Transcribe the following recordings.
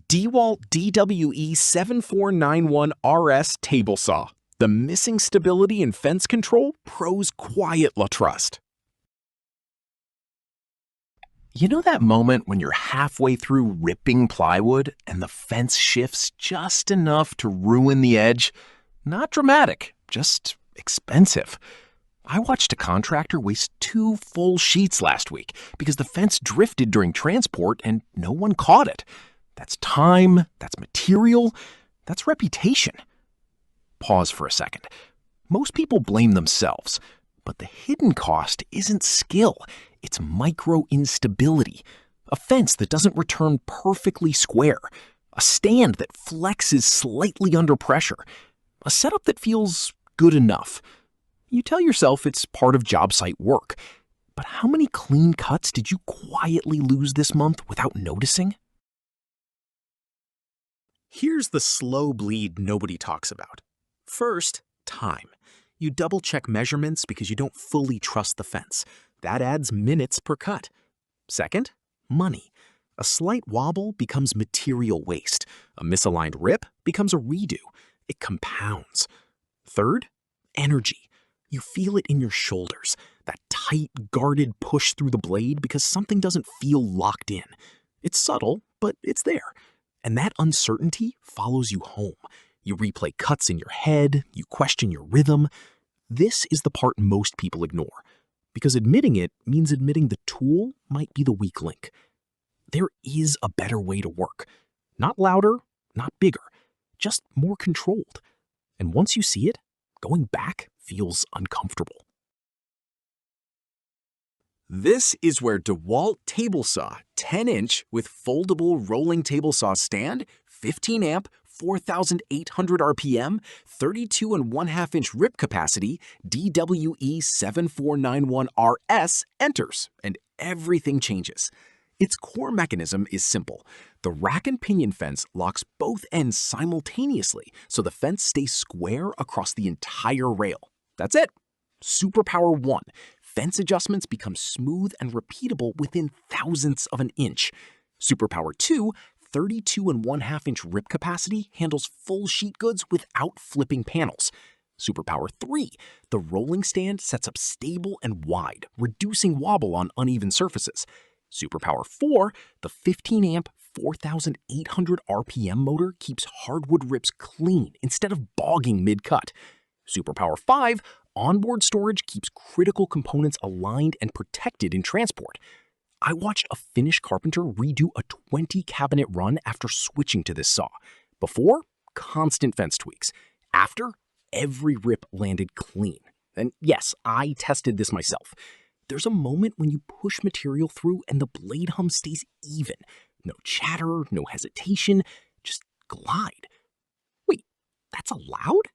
DEWALT DWE7491RS Table Saw. The missing stability and fence control pros quietly trust. You know that moment when you're halfway through ripping plywood and the fence shifts just enough to ruin the edge? Not dramatic, just expensive. I watched a contractor waste 2 full sheets last week because the fence drifted during transport and no one caught it. That's time, that's material, that's reputation. Pause for a second. Most people blame themselves, but the hidden cost isn't skill, it's micro-instability. A fence that doesn't return perfectly square, a stand that flexes slightly under pressure, a setup that feels good enough. You tell yourself it's part of job site work, but how many clean cuts did you quietly lose this month without noticing? Here's the slow bleed nobody talks about. First, time. You double-check measurements because you don't fully trust the fence. That adds minutes per cut. Second, money. A slight wobble becomes material waste. A misaligned rip becomes a redo. It compounds. Third, energy. You feel it in your shoulders, that tight, guarded push through the blade because something doesn't feel locked in. It's subtle, but it's there. And that uncertainty follows you home. You replay cuts in your head, you question your rhythm. This is the part most people ignore, because admitting it means admitting the tool might be the weak link. There is a better way to work. Not louder, not bigger, just more controlled. And once you see it, going back feels uncomfortable. This is where DEWALT Table Saw 10-inch with foldable rolling table saw stand, 15 amp, 4,800 RPM, 32.5-inch rip capacity, DWE7491RS enters, and everything changes. Its core mechanism is simple. The rack and pinion fence locks both ends simultaneously so the fence stays square across the entire rail. That's it. Superpower 1. Fence adjustments become smooth and repeatable within thousandths of an inch. Superpower 2. 32.5-inch rip capacity handles full sheet goods without flipping panels. Superpower 3. The rolling stand sets up stable and wide, reducing wobble on uneven surfaces. Superpower 4. The 15-amp, 4,800 RPM motor keeps hardwood rips clean instead of bogging mid-cut. Superpower 5. Onboard storage keeps critical components aligned and protected in transport. I watched a Finnish carpenter redo a 20-cabinet run after switching to this saw. Before, constant fence tweaks. After, every rip landed clean. And yes, I tested this myself. There's a moment when you push material through and the blade hum stays even. No chatter, no hesitation, just glide. Wait, that's allowed?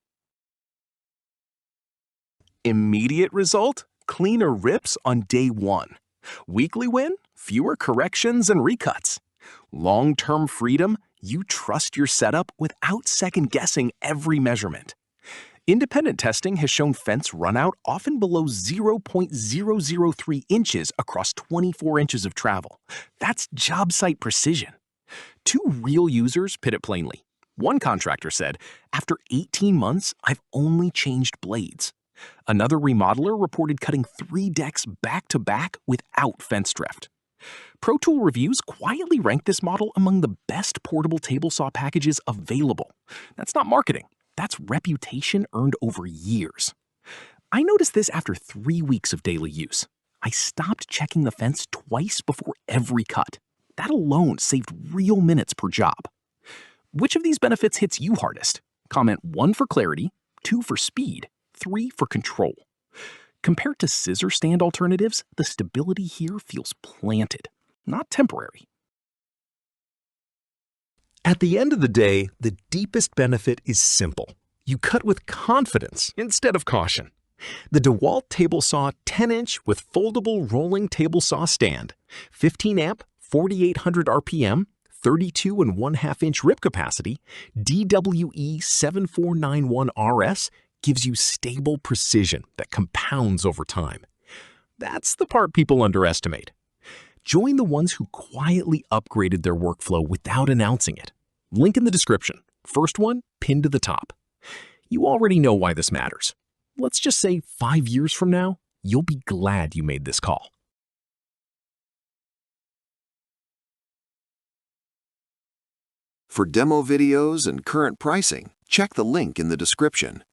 Immediate result? Cleaner rips on day 1. Weekly win? Fewer corrections and recuts. Long-term freedom? You trust your setup without second-guessing every measurement. Independent testing has shown fence runout often below 0.003 inches across 24 inches of travel. That's job site precision. 2 real users put it plainly. One contractor said, "After 18 months, I've only changed blades." Another remodeler reported cutting 3 decks back-to-back without fence drift. Pro Tool Reviews quietly ranked this model among the best portable table saw packages available. That's not marketing. That's reputation earned over years. I noticed this after 3 weeks of daily use. I stopped checking the fence twice before every cut. That alone saved real minutes per job. Which of these benefits hits you hardest? Comment 1 for clarity, 2 for speed, 3 for control. Compared to scissor stand alternatives, the stability here feels planted, not temporary. At the end of the day, the deepest benefit is simple. You cut with confidence instead of caution. The DEWALT Table Saw 10-inch with foldable rolling table saw stand, 15 amp, 4,800 RPM, 32.5-inch rip capacity, DWE7491RS gives you stable precision that compounds over time. That's the part people underestimate. Join the ones who quietly upgraded their workflow without announcing it. Link in the description. First one, pinned to the top. You already know why this matters. Let's just say 5 years from now, you'll be glad you made this call. For demo videos and current pricing, check the link in the description.